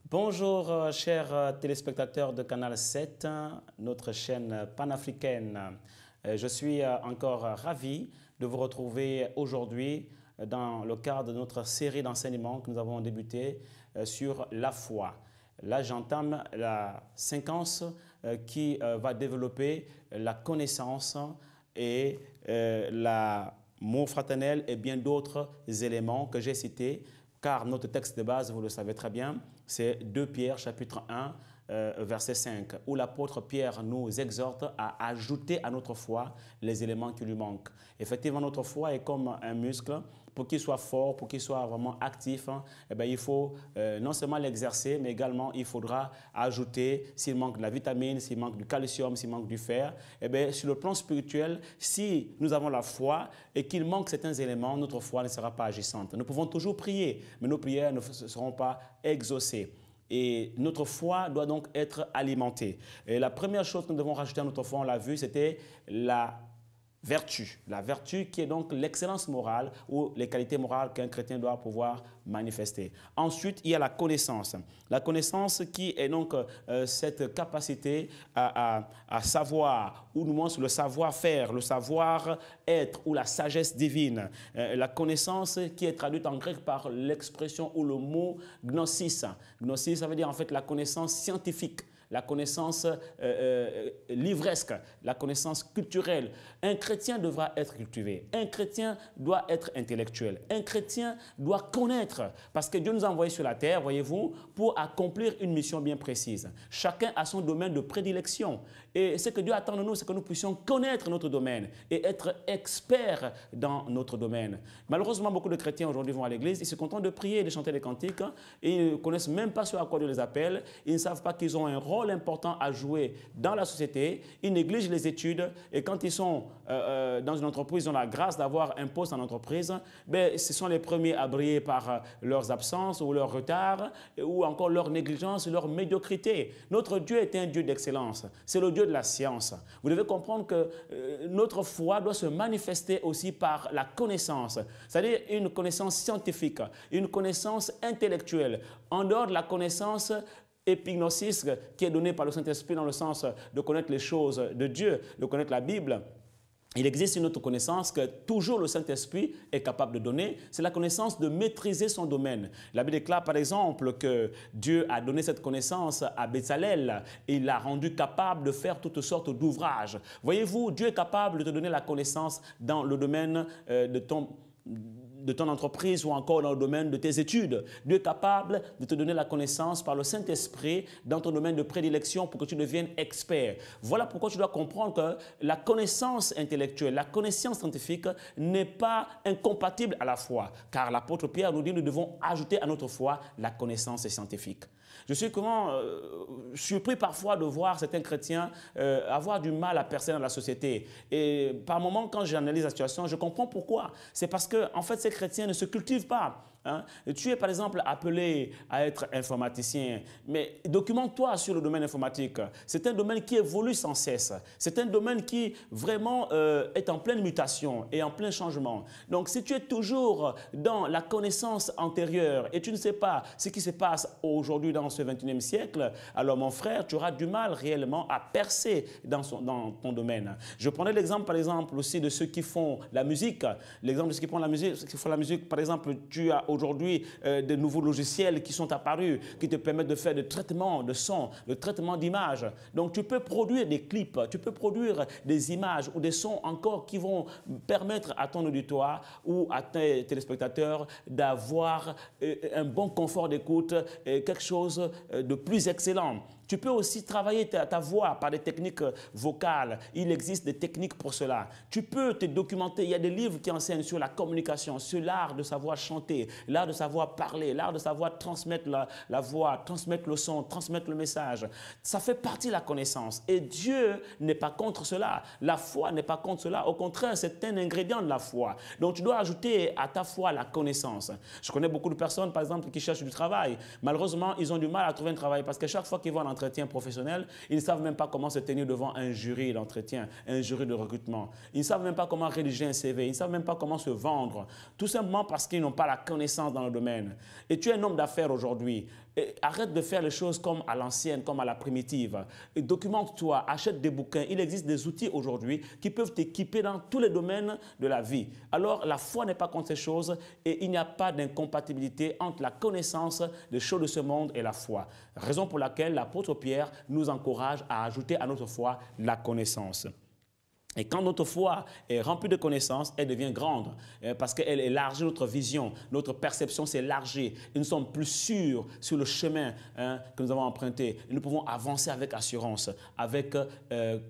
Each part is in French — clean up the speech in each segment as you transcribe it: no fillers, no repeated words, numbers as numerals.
Bonjour chers téléspectateurs de Canal 7, notre chaîne panafricaine. Je suis encore ravi de vous retrouver aujourd'hui dans le cadre de notre série d'enseignements que nous avons débuté sur la foi. Là, j'entame la séquence qui va développer la connaissance et l'amour fraternel et bien d'autres éléments que j'ai cités, car notre texte de base, vous le savez très bien, c'est 2 Pierre chapitre 1, verset 5, où l'apôtre Pierre nous exhorte à ajouter à notre foi les éléments qui lui manquent. Effectivement, notre foi est comme un muscle. Pour qu'il soit fort, pour qu'il soit vraiment actif, eh bien, il faut non seulement l'exercer, mais également il faudra ajouter, s'il manque de la vitamine, s'il manque du calcium, s'il manque du fer, eh bien, sur le plan spirituel, si nous avons la foi et qu'il manque certains éléments, notre foi ne sera pas agissante. Nous pouvons toujours prier, mais nos prières ne seront pas exaucées. Et notre foi doit donc être alimentée. Et la première chose que nous devons rajouter à notre foi, on l'a vu, c'était la vertu qui est donc l'excellence morale ou les qualités morales qu'un chrétien doit pouvoir manifester. Ensuite, il y a la connaissance. La connaissance qui est donc cette capacité à savoir, ou du moins le savoir-faire, le savoir-être ou la sagesse divine. La connaissance qui est traduite en grec par l'expression ou le mot gnosis. Gnosis, ça veut dire en fait la connaissance scientifique, la connaissance livresque, la connaissance culturelle. Un chrétien devra être cultivé. Un chrétien doit être intellectuel. Un chrétien doit connaître. Parce que Dieu nous a envoyés sur la terre, voyez-vous, pour accomplir une mission bien précise. Chacun a son domaine de prédilection. Et ce que Dieu attend de nous, c'est que nous puissions connaître notre domaine et être experts dans notre domaine. Malheureusement, beaucoup de chrétiens aujourd'hui vont à l'église, ils se contentent de prier et de chanter des cantiques, et ils ne connaissent même pas ce à quoi Dieu les appelle. Ils ne savent pas qu'ils ont un rôle important à jouer dans la société. Ils négligent les études et quand ils sont dans une entreprise, ils ont la grâce d'avoir un poste en entreprise, ben, ce sont les premiers à briller par leurs absences ou leur retard ou encore leur négligence, leur médiocrité. Notre Dieu est un Dieu d'excellence. C'est le Dieu de la science. Vous devez comprendre que notre foi doit se manifester aussi par la connaissance, c'est-à-dire une connaissance scientifique, une connaissance intellectuelle. En dehors de la connaissance épignosis qui est donnée par le Saint-Esprit dans le sens de connaître les choses de Dieu, de connaître la Bible, il existe une autre connaissance que toujours le Saint-Esprit est capable de donner, c'est la connaissance de maîtriser son domaine. La Bible déclare par exemple que Dieu a donné cette connaissance à Bezalel et il l'a rendu capable de faire toutes sortes d'ouvrages. Voyez-vous, Dieu est capable de te donner la connaissance dans le domaine de ton entreprise ou encore dans le domaine de tes études. Dieu est capable de te donner la connaissance par le Saint-Esprit dans ton domaine de prédilection pour que tu deviennes expert. Voilà pourquoi tu dois comprendre que la connaissance intellectuelle, la connaissance scientifique n'est pas incompatible à la foi. Car l'apôtre Pierre nous dit que nous devons ajouter à notre foi la connaissance scientifique. Je suis surpris parfois de voir certains chrétiens avoir du mal à percer dans la société. Et par moments, quand j'analyse la situation, je comprends pourquoi. C'est parce que, en fait, ces chrétiens ne se cultivent pas. Hein? Tu es par exemple appelé à être informaticien, mais documente-toi sur le domaine informatique. C'est un domaine qui évolue sans cesse. C'est un domaine qui vraiment est en pleine mutation et en plein changement. Donc si tu es toujours dans la connaissance antérieure et tu ne sais pas ce qui se passe aujourd'hui dans ce 21e siècle, alors mon frère, tu auras du mal réellement à percer dans ton domaine. Je prenais l'exemple par exemple aussi de ceux qui font la musique. L'exemple de ceux qui font la musique, par exemple, tu as aujourd'hui de nouveaux logiciels qui sont apparus, qui te permettent de faire des traitements de son, de traitement d'images. Donc tu peux produire des clips, tu peux produire des images ou des sons encore qui vont permettre à ton auditoire ou à tes téléspectateurs d'avoir un bon confort d'écoute, quelque chose de plus excellent. Tu peux aussi travailler ta voix par des techniques vocales. Il existe des techniques pour cela. Tu peux te documenter. Il y a des livres qui enseignent sur la communication, sur l'art de savoir chanter, l'art de savoir parler, l'art de savoir transmettre la voix, transmettre le son, transmettre le message. Ça fait partie de la connaissance. Et Dieu n'est pas contre cela. La foi n'est pas contre cela. Au contraire, c'est un ingrédient de la foi. Donc, tu dois ajouter à ta foi la connaissance. Je connais beaucoup de personnes, par exemple, qui cherchent du travail. Malheureusement, ils ont du mal à trouver un travail parce que chaque fois qu'ils vont en entretien professionnel, ils ne savent même pas comment se tenir devant un jury d'entretien, un jury de recrutement. Ils ne savent même pas comment rédiger un CV, ils ne savent même pas comment se vendre, tout simplement parce qu'ils n'ont pas la connaissance dans le domaine. Et tu es un homme d'affaires aujourd'hui. Arrête de faire les choses comme à l'ancienne, comme à la primitive. Documente-toi, achète des bouquins. Il existe des outils aujourd'hui qui peuvent t'équiper dans tous les domaines de la vie. Alors, la foi n'est pas contre ces choses et il n'y a pas d'incompatibilité entre la connaissance des choses de ce monde et la foi. Raison pour laquelle l'apôtre Pierre nous encourage à ajouter à notre foi la connaissance. Et quand notre foi est remplie de connaissances, elle devient grande parce qu'elle élargit notre vision, notre perception s'élargit. Et nous sommes plus sûrs sur le chemin que nous avons emprunté. Et nous pouvons avancer avec assurance, avec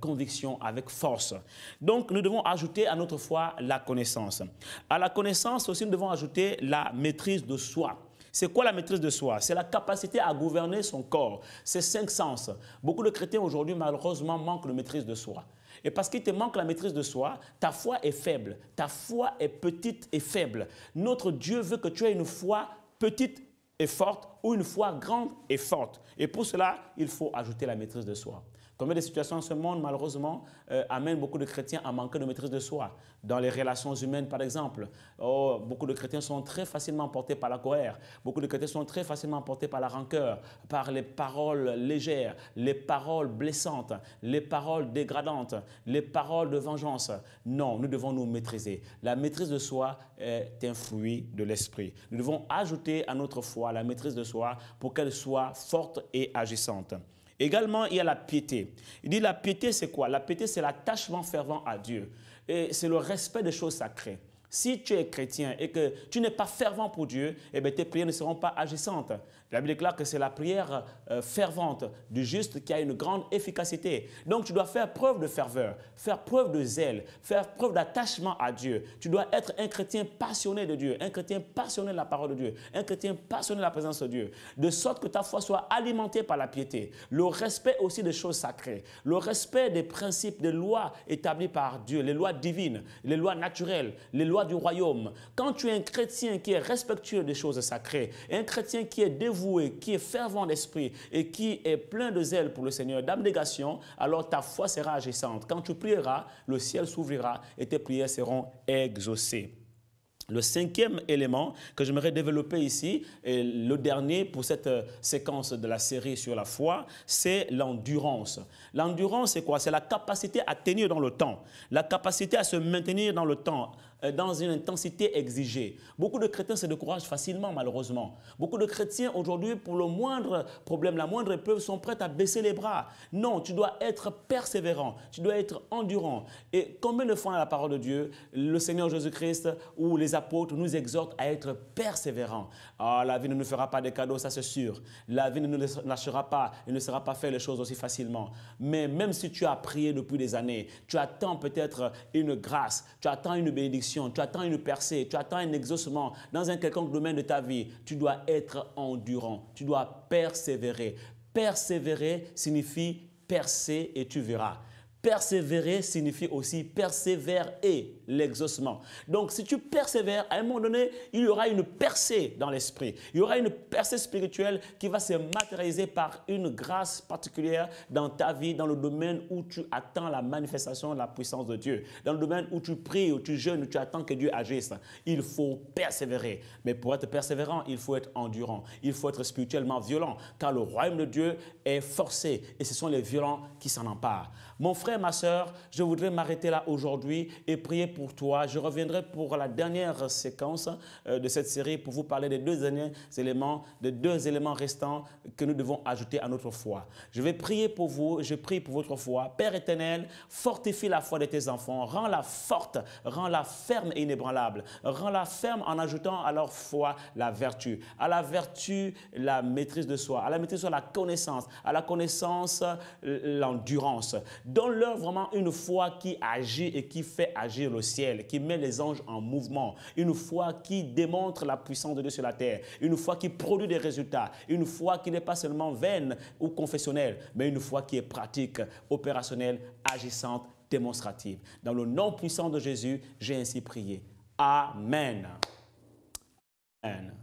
conviction, avec force. Donc, nous devons ajouter à notre foi la connaissance. À la connaissance aussi, nous devons ajouter la maîtrise de soi. C'est quoi la maîtrise de soi? C'est la capacité à gouverner son corps, ses 5 sens. Beaucoup de chrétiens aujourd'hui, malheureusement, manquent de maîtrise de soi. Et parce qu'il te manque la maîtrise de soi, ta foi est faible, ta foi est petite et faible. Notre Dieu veut que tu aies une foi petite et forte ou une foi grande et forte. Et pour cela, il faut ajouter la maîtrise de soi. Combien de situations dans ce monde, malheureusement, amènent beaucoup de chrétiens à manquer de maîtrise de soi. Dans les relations humaines, par exemple, beaucoup de chrétiens sont très facilement emportés par la colère. Beaucoup de chrétiens sont très facilement emportés par la rancœur, par les paroles légères, les paroles blessantes, les paroles dégradantes, les paroles de vengeance. Non, nous devons nous maîtriser. La maîtrise de soi est un fruit de l'esprit. Nous devons ajouter à notre foi la maîtrise de soi pour qu'elle soit forte et agissante. Également, il y a la piété. Il dit la piété, c'est quoi? La piété, c'est l'attachement fervent à Dieu. Et c'est le respect des choses sacrées. Si tu es chrétien et que tu n'es pas fervent pour Dieu, eh bien, tes prières ne seront pas agissantes. La Bible déclare que c'est la prière fervente du juste qui a une grande efficacité. Donc, tu dois faire preuve de ferveur, faire preuve de zèle, faire preuve d'attachement à Dieu. Tu dois être un chrétien passionné de Dieu, un chrétien passionné de la parole de Dieu, un chrétien passionné de la présence de Dieu, de sorte que ta foi soit alimentée par la piété, le respect aussi des choses sacrées, le respect des principes, des lois établies par Dieu, les lois divines, les lois naturelles, les lois du royaume. Quand tu es un chrétien qui est respectueux des choses sacrées, un chrétien qui est dévoué, qui est fervent d'esprit et qui est plein de zèle pour le Seigneur, d'abnégation, alors ta foi sera agissante. Quand tu prieras, le ciel s'ouvrira et tes prières seront exaucées. Le 5e élément que j'aimerais développer ici, et le dernier pour cette séquence de la série sur la foi, c'est l'endurance. L'endurance, c'est quoi? C'est la capacité à tenir dans le temps, la capacité à se maintenir dans le temps, dans une intensité exigée. Beaucoup de chrétiens se découragent facilement, malheureusement. Beaucoup de chrétiens aujourd'hui, pour le moindre problème, la moindre épreuve, sont prêts à baisser les bras. Non, tu dois être persévérant, tu dois être endurant. Et combien de fois dans la parole de Dieu, le Seigneur Jésus-Christ ou les apôtres nous exhortent à être persévérants. Ah, la vie ne nous fera pas des cadeaux, ça c'est sûr. La vie ne nous lâchera pas, il ne sera pas fait les choses aussi facilement. Mais même si tu as prié depuis des années, tu attends peut-être une grâce, tu attends une bénédiction, tu attends une percée, tu attends un exaucement dans un quelconque domaine de ta vie, tu dois être endurant, tu dois persévérer. Persévérer signifie percer et tu verras. Persévérer signifie aussi persévérer, l'exaucement. Donc, si tu persévères, à un moment donné, il y aura une percée dans l'esprit. Il y aura une percée spirituelle qui va se matérialiser par une grâce particulière dans ta vie, dans le domaine où tu attends la manifestation de la puissance de Dieu. Dans le domaine où tu pries, où tu jeûnes, où tu attends que Dieu agisse. Il faut persévérer. Mais pour être persévérant, il faut être endurant. Il faut être spirituellement violent, car le royaume de Dieu est forcé et ce sont les violents qui s'en emparent. Mon frère, ma soeur, je voudrais m'arrêter là aujourd'hui et prier pour toi. Je reviendrai pour la dernière séquence de cette série pour vous parler des deux éléments restants que nous devons ajouter à notre foi. Je vais prier pour vous, je prie pour votre foi. Père éternel, fortifie la foi de tes enfants, rends-la forte, rends-la ferme et inébranlable. Rends-la ferme en ajoutant à leur foi la vertu. À la vertu, la maîtrise de soi. À la maîtrise de soi, la connaissance. À la connaissance, l'endurance. Donne-leur vraiment une foi qui agit et qui fait agir le ciel, qui met les anges en mouvement. Une foi qui démontre la puissance de Dieu sur la terre. Une foi qui produit des résultats. Une foi qui n'est pas seulement vaine ou confessionnelle, mais une foi qui est pratique, opérationnelle, agissante, démonstrative. Dans le nom puissant de Jésus, j'ai ainsi prié. Amen. Amen.